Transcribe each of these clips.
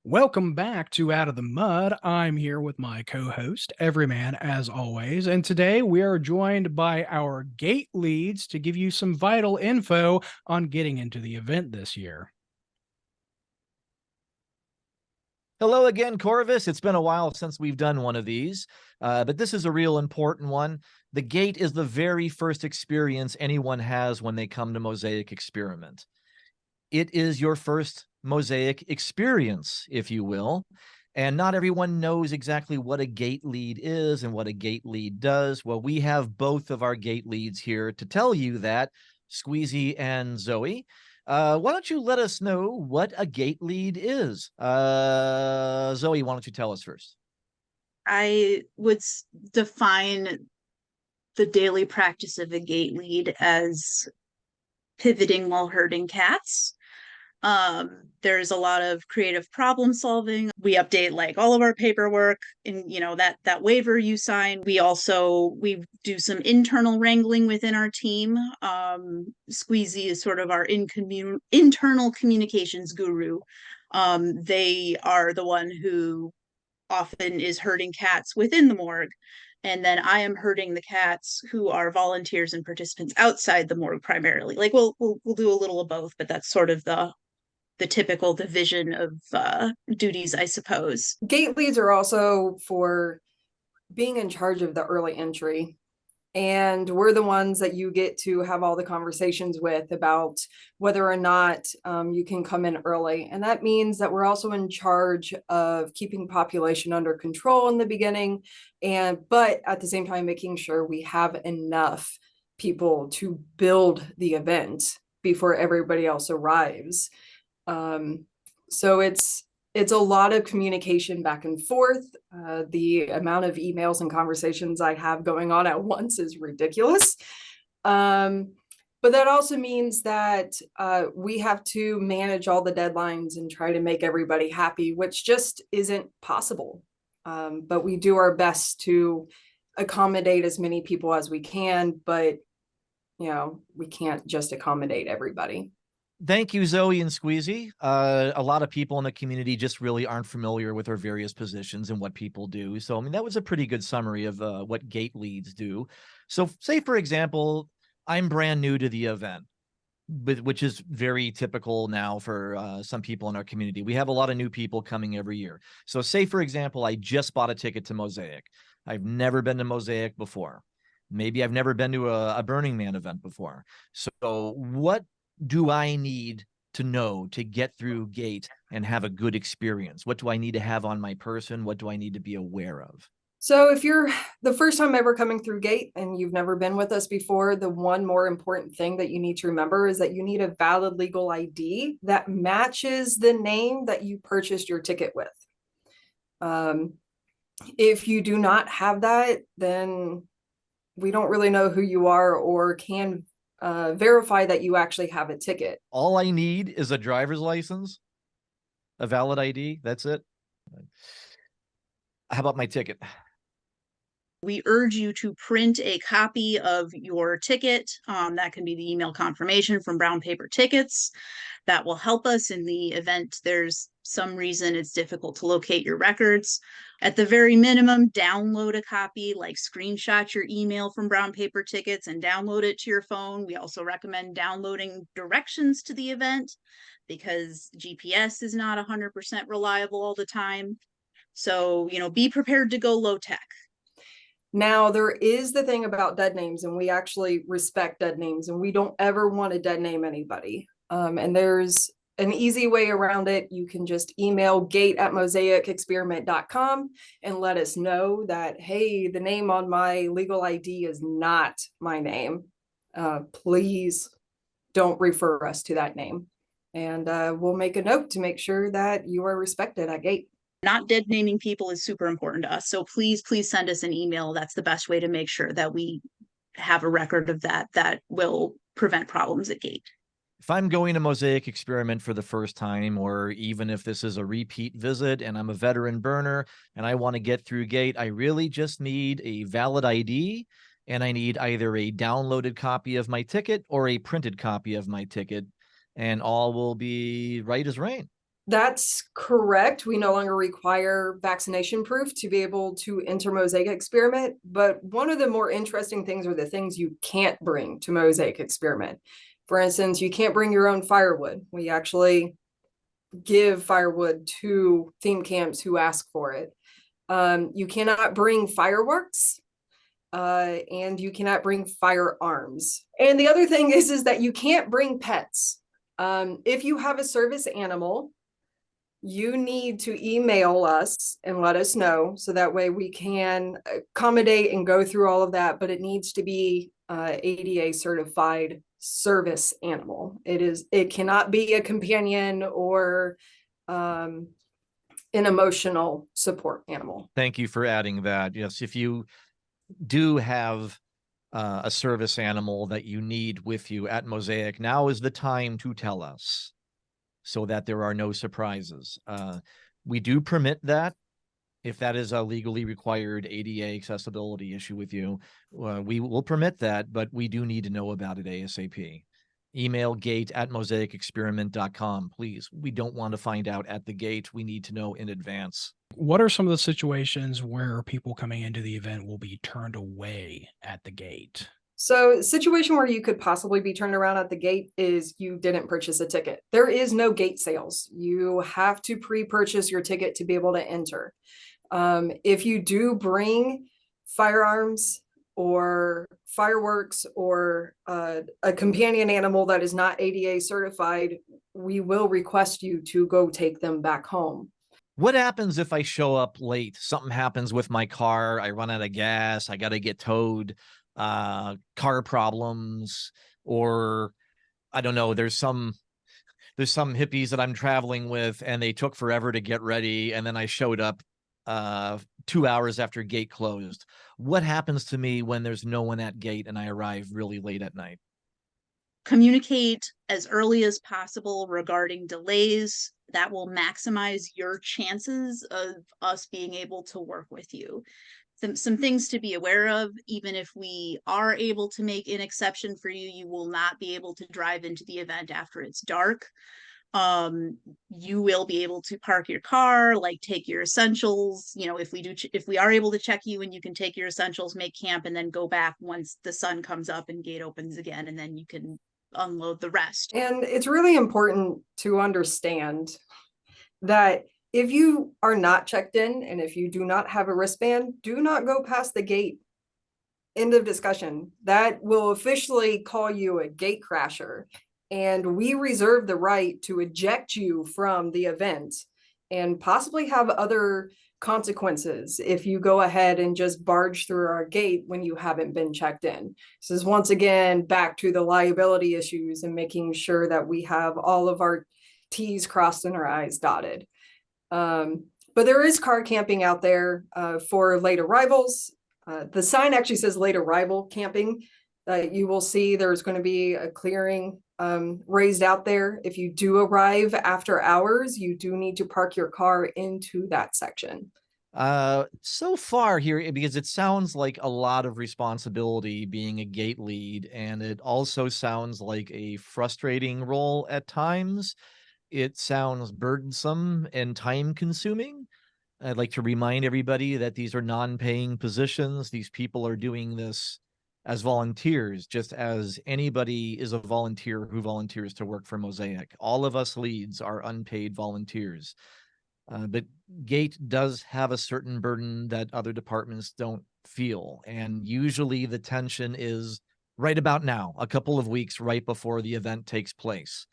Welcome back to Out of the Mud. I'm here with my co host, Everyman, as always. And today we are joined by our gate leads to give you some vital info on getting into the event this year. Hello again, Corvus. It's been a while since we've done one of these, but this is a real important one. The gate is the very first experience anyone has when they come to Mosaic Experiment. It is your first Mosaic experience, if you will, and not everyone knows exactly what a gate lead is and what a gate lead does. Well, we have both of our gate leads here to tell you that, Squeezie and Zoe. Why don't you let us know what a gate lead is? Zoe, why don't you tell us first? I would define the daily practice of a gate lead as pivoting while herding cats. There's a lot of creative problem solving. We update like all of our paperwork and that waiver you sign. We do some internal wrangling within our team. Squeezie is sort of our internal communications guru. They are the one who often is herding cats within the morgue. And then I am herding the cats who are volunteers and participants outside the morgue primarily. Like we'll do a little of both, but that's sort of the typical division of duties, I suppose. Gate leads are also for being in charge of the early entry. And we're the ones that you get to have all the conversations with about whether or not you can come in early. And that means that we're also in charge of keeping population under control in the beginning, but at the same time, making sure we have enough people to build the event before everybody else arrives. So it's a lot of communication back and forth. The amount of emails and conversations I have going on at once is ridiculous. But that also means that we have to manage all the deadlines and try to make everybody happy, which just isn't possible. But we do our best to accommodate as many people as we can, but we can't just accommodate everybody. Thank you, Zoe and Squeezie. A lot of people in the community just really aren't familiar with our various positions and what people do. So, I mean, that was a pretty good summary of what gate leads do. So say, for example, I'm brand new to the event, which is very typical now for some people in our community. We have a lot of new people coming every year. So say, for example, I just bought a ticket to Mosaic. I've never been to Mosaic before. Maybe I've never been to a Burning Man event before. So what do I need to know to get through gate and have a good experience? What do I need to have on my person? What do I need to be aware of? So if you're the first time ever coming through gate and you've never been with us before, the one more important thing that you need to remember is that you need a valid legal ID that matches the name that you purchased your ticket with. If you do not have that, then we don't really know who you are or can verify that you actually have a ticket. All I need is a driver's license, a valid ID. That's it. How about my ticket? We urge you to print a copy of your ticket. That can be the email confirmation from Brown Paper Tickets. That will help us in the event there's some reason it's difficult to locate your records. At the very minimum, download a copy, like screenshot your email from Brown Paper Tickets and download it to your phone. We also recommend downloading directions to the event because GPS is not 100% reliable all the time. So, be prepared to go low tech. Now, there is the thing about dead names, and we actually respect dead names, and we don't ever want to dead name anybody. And there's an easy way around it. You can just email gate@mosaicexperiment.com and let us know that, hey, the name on my legal ID is not my name. Please don't refer us to that name. And we'll make a note to make sure that you are respected at gate. Not dead naming people is super important to us. So please send us an email. That's the best way to make sure that we have a record of that. That will prevent problems at gate. If I'm going to Mosaic Experiment for the first time, or even if this is a repeat visit and I'm a veteran burner and I want to get through gate, I really just need a valid ID and I need either a downloaded copy of my ticket or a printed copy of my ticket, and all will be right as rain. That's correct. We no longer require vaccination proof to be able to enter Mosaic Experiment. But one of the more interesting things are the things you can't bring to Mosaic Experiment. For instance, you can't bring your own firewood. We actually give firewood to theme camps who ask for it. You cannot bring fireworks. And you cannot bring firearms. And the other thing is that you can't bring pets. If you have a service animal, you need to email us and let us know, so that way we can accommodate and go through all of that, but it needs to be ADA certified service animal. It cannot be a companion or an emotional support animal. Thank you for adding that. Yes, if you do have a service animal that you need with you at Mosaic, now is the time to tell us, so that there are no surprises. We do permit that. If that is a legally required ADA accessibility issue with you, we will permit that, but we do need to know about it ASAP. Email gate@mosaicexperiment.com, please. We don't want to find out at the gate. We need to know in advance. What are some of the situations where people coming into the event will be turned away at the gate? So, situation where you could possibly be turned around at the gate is you didn't purchase a ticket. There is no gate sales. You have to pre-purchase your ticket to be able to enter. If you do bring firearms or fireworks or a companion animal that is not ADA certified, we will request you to go take them back home. What happens if I show up late? Something happens with my car. I run out of gas. I got to get towed. Car problems, or I don't know, there's some hippies that I'm traveling with and they took forever to get ready, and then I showed up 2 hours after gate closed. What happens to me when there's no one at gate and I arrive really late at night? Communicate as early as possible regarding delays. That will maximize your chances of us being able to work with you. Some things to be aware of: even if we are able to make an exception for you, you will not be able to drive into the event after it's dark. You will be able to park your car, like take your essentials. You know, if we are able to check you, and you can take your essentials, make camp, and then go back once the sun comes up and gate opens again, and then you can unload the rest. And it's really important to understand that if you are not checked in and if you do not have a wristband, do not go past the gate. End of discussion. That will officially call you a gate crasher. And we reserve the right to eject you from the event and possibly have other consequences if you go ahead and just barge through our gate when you haven't been checked in. This is once again back to the liability issues and making sure that we have all of our T's crossed and our I's dotted. But there is car camping out there for late arrivals. The sign actually says late arrival camping. You will see there's going to be a clearing raised out there. If you do arrive after hours, you do need to park your car into that section. So far here, because it sounds like a lot of responsibility being a gate lead, and it also sounds like a frustrating role at times. It sounds burdensome and time consuming. I'd like to remind everybody that these are non-paying positions. These people are doing this as volunteers, just as anybody is a volunteer who volunteers to work for Mosaic. All of us leads are unpaid volunteers. But Gate does have a certain burden that other departments don't feel. And usually the tension is right about now, a couple of weeks right before the event takes place.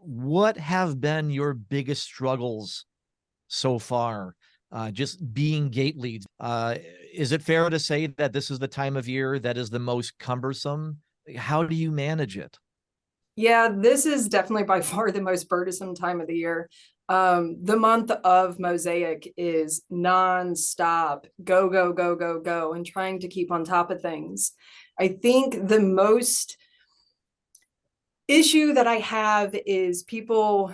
What have been your biggest struggles so far, just being gate leads? Is it fair to say that this is the time of year that is the most cumbersome? How do you manage it? Yeah, this is definitely by far the most burdensome time of the year. The month of Mosaic is nonstop, go, go, go, go, go, and trying to keep on top of things. I think the most issue that I have is people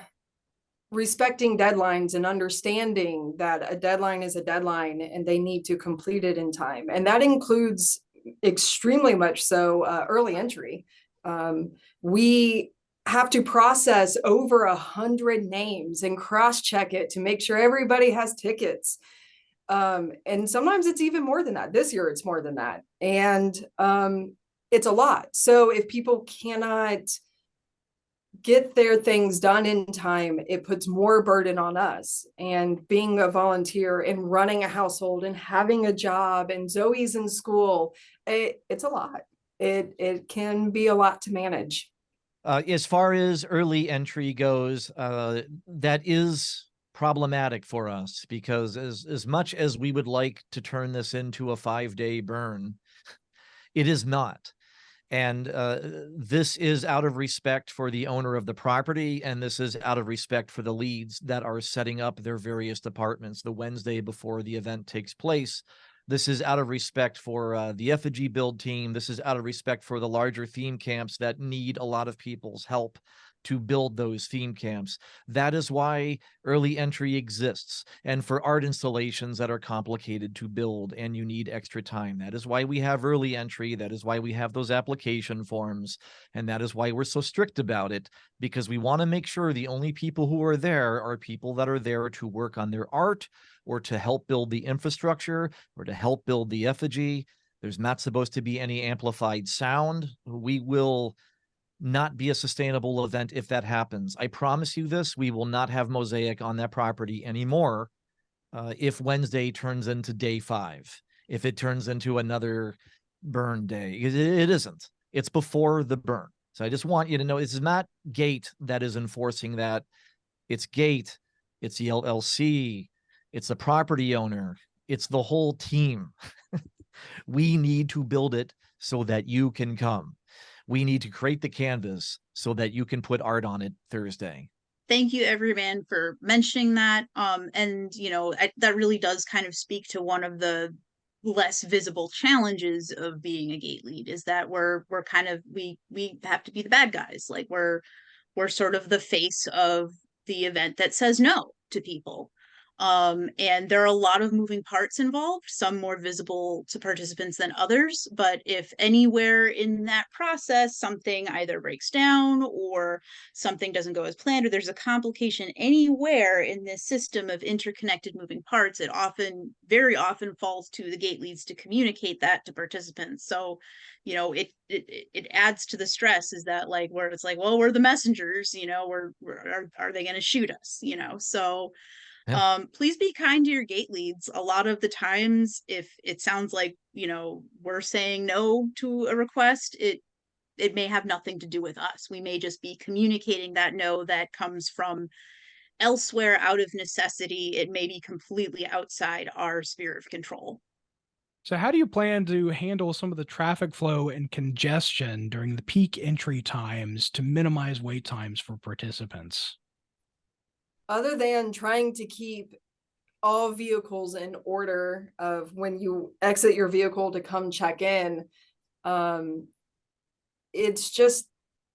respecting deadlines and understanding that a deadline is a deadline and they need to complete it in time. And that includes extremely much so early entry. We have to process over 100 names and cross-check it to make sure everybody has tickets. And sometimes it's even more than that. This year it's more than that. And it's a lot. So if people cannot get their things done in time, it puts more burden on us. And being a volunteer and running a household and having a job, and Zoe's in school, it's a lot. It can be a lot to manage. As far as early entry goes, that is problematic for us, because as much as we would like to turn this into a 5-day burn, it is not. And this is out of respect for the owner of the property, and this is out of respect for the leads that are setting up their various departments the Wednesday before the event takes place. This is out of respect for the effigy build team. This is out of respect for the larger theme camps that need a lot of people's help to build those theme camps. That is why early entry exists. And for art installations that are complicated to build and you need extra time, that is why we have early entry. That is why we have those application forms. And that is why we're so strict about it, because we want to make sure the only people who are there are people that are there to work on their art, or to help build the infrastructure, or to help build the effigy. There's not supposed to be any amplified sound. We will not be a sustainable event if that happens. I promise you this, we will not have Mosaic on that property anymore if Wednesday turns into day 5, if it turns into another burn day. It isn't. It's before the burn. So I just want you to know, it's not Gate that is enforcing that. It's Gate, it's the LLC, it's the property owner, it's the whole team. We need to build it so that you can come. We need to create the canvas so that you can put art on it Thursday. Thank you, everyman, for mentioning that. And that really does kind of speak to one of the less visible challenges of being a gate lead, is that we're kind of we have to be the bad guys. Like we're sort of the face of the event that says no to people. And there are a lot of moving parts involved, some more visible to participants than others. But if anywhere in that process something either breaks down or something doesn't go as planned, or there's a complication anywhere in this system of interconnected moving parts, it very often falls to the gate leads to communicate that to participants. So it adds to the stress, is that like, where it's like, well, we're the messengers, are they going to shoot us, so Yeah. Please be kind to your gate leads. A lot of the times, if it sounds like we're saying no to a request, it may have nothing to do with us. We may just be communicating that no that comes from elsewhere out of necessity. It may be completely outside our sphere of control. So how do you plan to handle some of the traffic flow and congestion during the peak entry times to minimize wait times for participants? Other than trying to keep all vehicles in order of when you exit your vehicle to come check in, it's just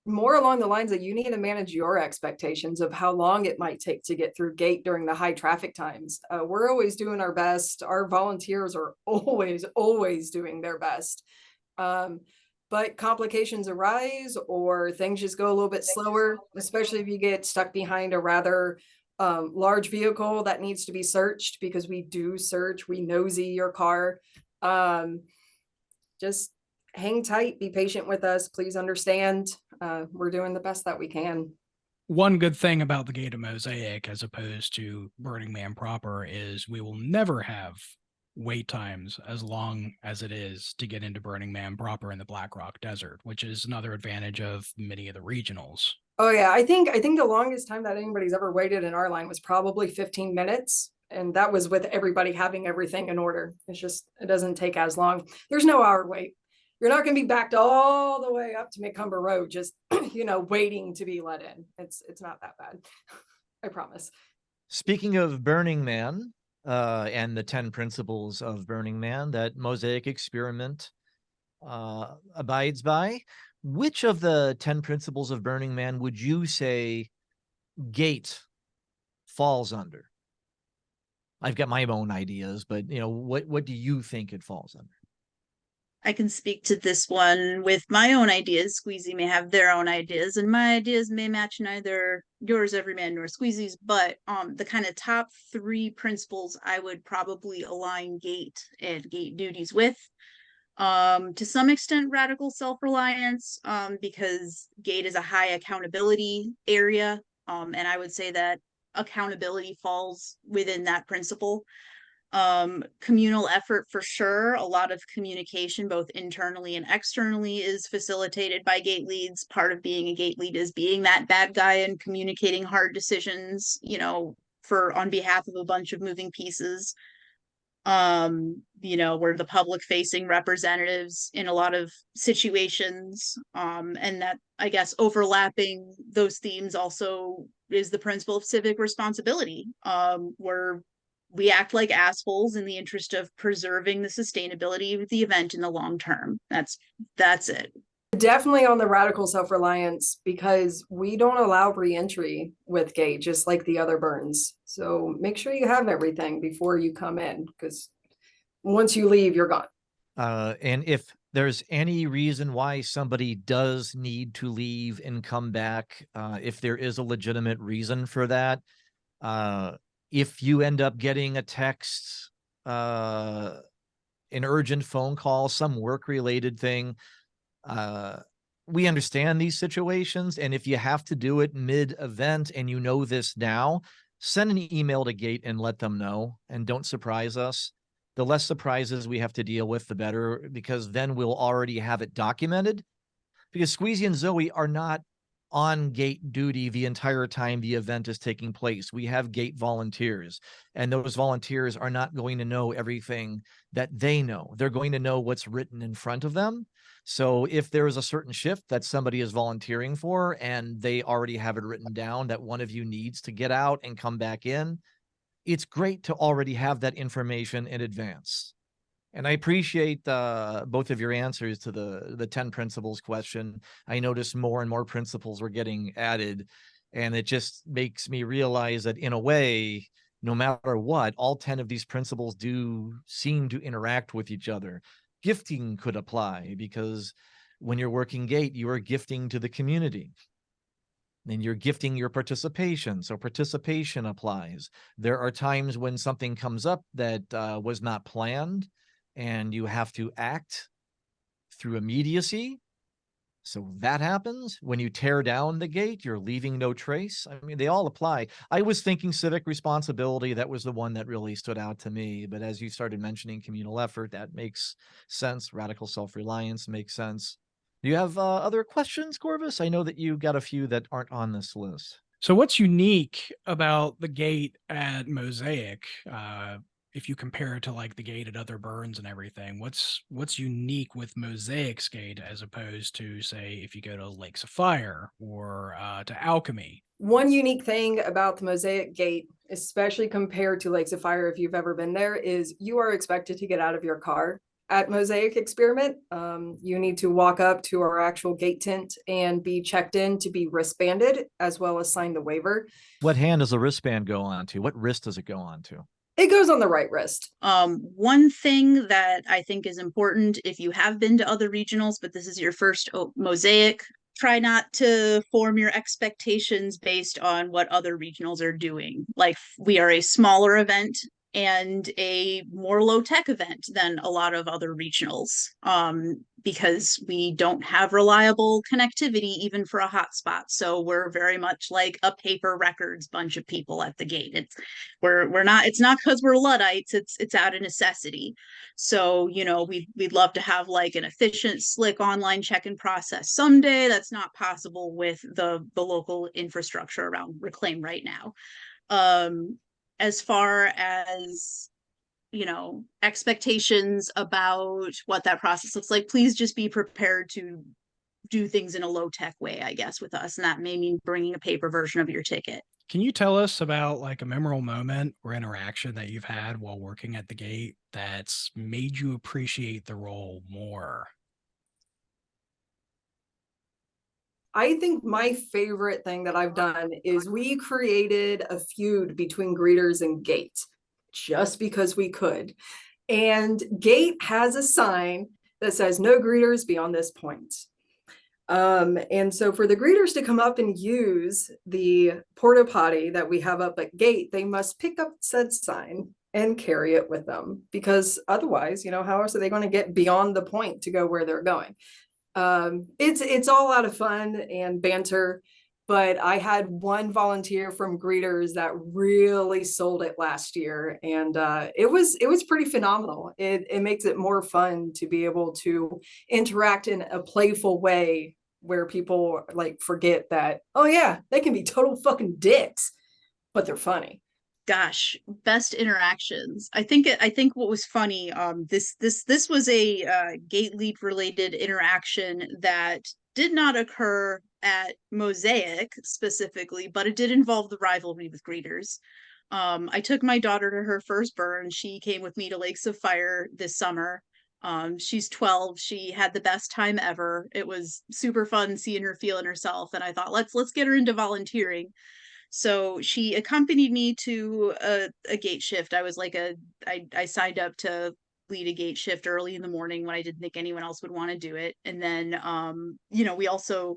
more along the lines that you need to manage your expectations of how long it might take to get through gate during the high traffic times. We're always doing our best. Our volunteers are always doing their best. But complications arise, or things just go a little bit slower, especially if you get stuck behind a rather large vehicle that needs to be searched, because we do search, we nosy your car. Just hang tight, be patient with us. Please understand, we're doing the best that we can. One good thing about the Gate of Mosaic, as opposed to Burning Man proper, is we will never have wait times as long as it is to get into Burning Man proper in the Black Rock Desert, which is another advantage of many of the regionals. Oh yeah, I think the longest time that anybody's ever waited in our line was probably 15 minutes. And that was with everybody having everything in order. It doesn't take as long. There's no hour wait. You're not going to be backed all the way up to McCumber Road, just, waiting to be let in. It's not that bad. I promise. Speaking of Burning Man, and the 10 principles of Burning Man that Mosaic Experiment abides by, which of the 10 principles of Burning Man would you say Gate falls under? I've got my own ideas, but what do you think it falls under? I can speak to this one with my own ideas. Squeezie may have their own ideas, and my ideas may match neither yours, everyman, nor Squeezie's. But the kind of top three principles I would probably align gate and gate duties with. To some extent, radical self-reliance, because gate is a high accountability area. And I would say that accountability falls within that principle. Communal effort for sure. A lot of communication, both internally and externally, is facilitated by gate leads. Part of being a gate lead is being that bad guy and communicating hard decisions, for on behalf of a bunch of moving pieces. We're the public facing representatives in a lot of situations. And that, I guess, overlapping those themes also is the principle of civic responsibility, where we act like assholes in the interest of preserving the sustainability of the event in the long term. That's it. Definitely on the radical self-reliance, because we don't allow re-entry with gate, just like the other burns. So make sure you have everything before you come in, because once you leave, you're gone. And if there's any reason why somebody does need to leave and come back, if there is a legitimate reason for that, if you end up getting a text, an urgent phone call, some work-related thing, we understand these situations. And if you have to do it mid-event and you know this now, send an email to Gate and let them know, and don't surprise us. The less surprises we have to deal with, the better, because then we'll already have it documented. Because Squeezie and Zoe are not on gate duty the entire time the event is taking place. We have gate volunteers, and those volunteers are not going to know everything that they know. They're going to know what's written in front of them. So if there is a certain shift that somebody is volunteering for and they already have it written down that one of you needs to get out and come back in, it's great to already have that information in advance. And I appreciate both of your answers to the 10 principles question. I noticed more and more principles were getting added, and it just makes me realize that in a way, no matter what, all 10 of these principles do seem to interact with each other. Gifting could apply, because when you're working gate, you are gifting to the community. And you're gifting your participation. So participation applies. There are times when something comes up that was not planned, and you have to act through immediacy. So that happens. When you tear down the gate, you're leaving no trace. I mean, they all apply. I was thinking civic responsibility. That was the one that really stood out to me. But as you started mentioning communal effort, that makes sense. Radical self-reliance makes sense. Do you have other questions, Corvus? I know that you got a few that aren't on this list. So what's unique about the gate at Mosaic, if you compare it to like the gate at other burns and everything? What's unique with Mosaic's gate as opposed to, say, if you go to Lakes of Fire or to Alchemy? One unique thing about the Mosaic gate, especially compared to Lakes of Fire, if you've ever been there, is you are expected to get out of your car. At Mosaic Experiment, you need to walk up to our actual gate tent and be checked in to be wristbanded, as well as sign the waiver. What hand does the wristband go on to? What wrist does it go on to? It goes on the right wrist. One thing that I think is important, if you have been to other regionals, but this is your first Mosaic, try not to form your expectations based on what other regionals are doing. Like, we are a smaller event and a more low-tech event than a lot of other regionals, because we don't have reliable connectivity even for a hotspot. So we're very much like a paper records bunch of people at the gate. It's not because we're Luddites, it's out of necessity. So we'd love to have like an efficient, slick online check-in process someday. That's not possible with the local infrastructure around Reclaim right now. As far as, expectations about what that process looks like, please just be prepared to do things in a low-tech way, I guess, with us. And that may mean bringing a paper version of your ticket. Can you tell us about like a memorable moment or interaction that you've had while working at the gate that's made you appreciate the role more? I think my favorite thing that I've done is we created a feud between greeters and gate just because we could. And gate has a sign that says no greeters beyond this point. And so for the greeters to come up and use the porta potty that we have up at gate, they must pick up said sign and carry it with them, because otherwise, you know, how else are they going to get beyond the point to go where they're going? It's all out of fun and banter, but I had one volunteer from greeters that really sold it last year, and it was pretty phenomenal. It makes it more fun to be able to interact in a playful way where people like forget that, oh yeah, they can be total fucking dicks, but they're funny. Gosh, best interactions. I think what was funny, this was a gate lead related interaction that did not occur at Mosaic specifically, but it did involve the rivalry with greeters. I took my daughter to her first burn. She came with me to Lakes of Fire this summer. She's 12. She had the best time ever. It was super fun seeing her feeling herself, and I thought, let's get her into volunteering. So she accompanied me to a gate shift. I was like I signed up to lead a gate shift early in the morning when I didn't think anyone else would want to do it. And then you know, we also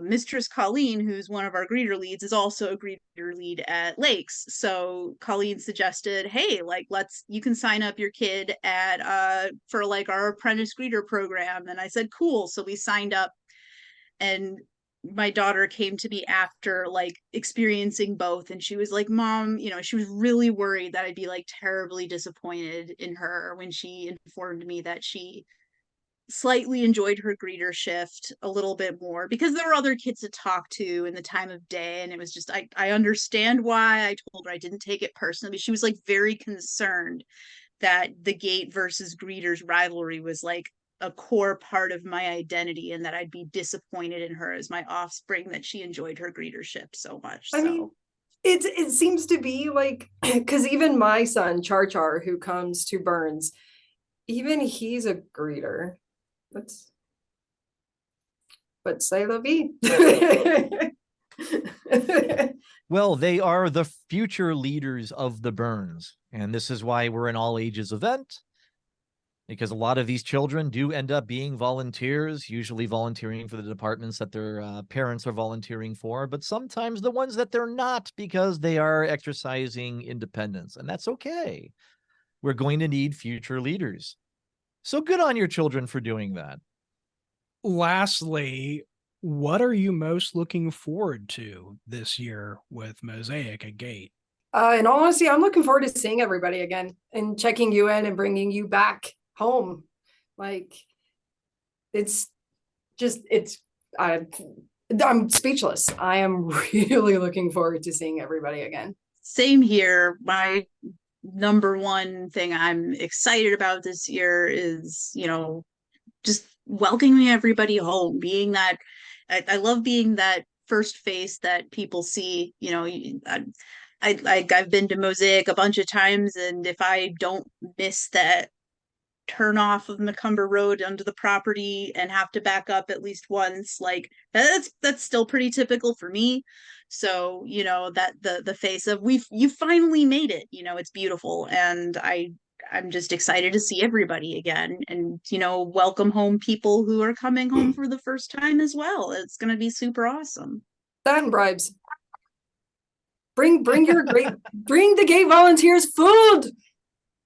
Mistress Colleen, who's one of our greeter leads, is also a greeter lead at Lakes. So Colleen suggested, hey, like, you can sign up your kid at for like our apprentice greeter program. And I said, cool. So we signed up, and my daughter came to me after like experiencing both, and she was like, Mom, you know, she was really worried that I'd be like terribly disappointed in her when she informed me that she slightly enjoyed her greeter shift a little bit more because there were other kids to talk to in the time of day. And it was just, I understand why. I told her I didn't take it personally. She was like very concerned that the gate versus greeters rivalry was like a core part of my identity, and that I'd be disappointed in her as my offspring that she enjoyed her greeter shift so much. I mean, it seems to be like, because even my son Char, who comes to Burns, even he's a greeter. But say la vie. Well, they are the future leaders of the Burns, and this is why we're an all ages event, because a lot of these children do end up being volunteers, usually volunteering for the departments that their parents are volunteering for, but sometimes the ones that they're not, because they are exercising independence, and that's okay. We're going to need future leaders. So good on your children for doing that. Lastly, what are you most looking forward to this year with Mosaic at Gate? In all honesty, I'm looking forward to seeing everybody again and checking you in and bringing you back home. Like, I'm speechless. I am really looking forward to seeing everybody again. Same here. My number one thing I'm excited about this year is, you know, just welcoming everybody home, being that I love being that first face that people see. You know, I've been to Mosaic a bunch of times, and if I don't miss that turn off of Macumber Road onto the property and have to back up at least once, like that's still pretty typical for me. So, you know, that the face of you finally made it, you know, it's beautiful. And I'm just excited to see everybody again, and, you know, welcome home people who are coming home for the first time as well. It's going to be super awesome. That and bribes. Bring the gay volunteers food.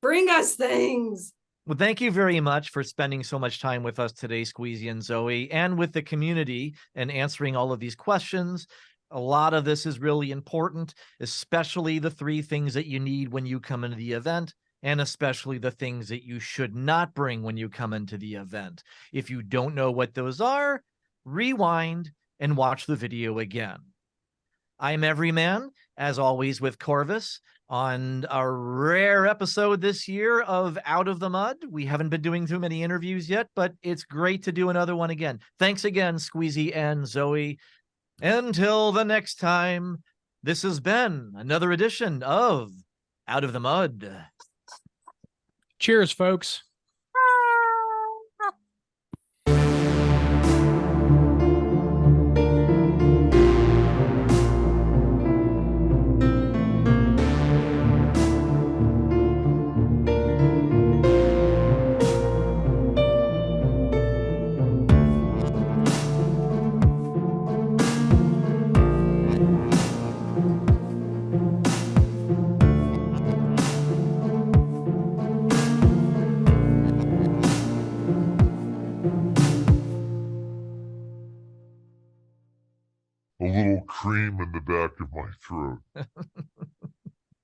Bring us things. Well, thank you very much for spending so much time with us today, Squeezie and Zoe, and with the community, and answering all of these questions. A lot of this is really important, especially the 3 things that you need when you come into the event, and especially the things that you should not bring when you come into the event. If you don't know what those are, rewind and watch the video again. I'm Everyman, as always, with Corvus, on a rare episode this year of Out of the Mud. We haven't been doing too many interviews yet, but it's great to do another one again. Thanks again, Squeezie and Zoe. Until the next time, this has been another edition of Out of the Mud. Cheers, folks. a little cream in the back of my throat.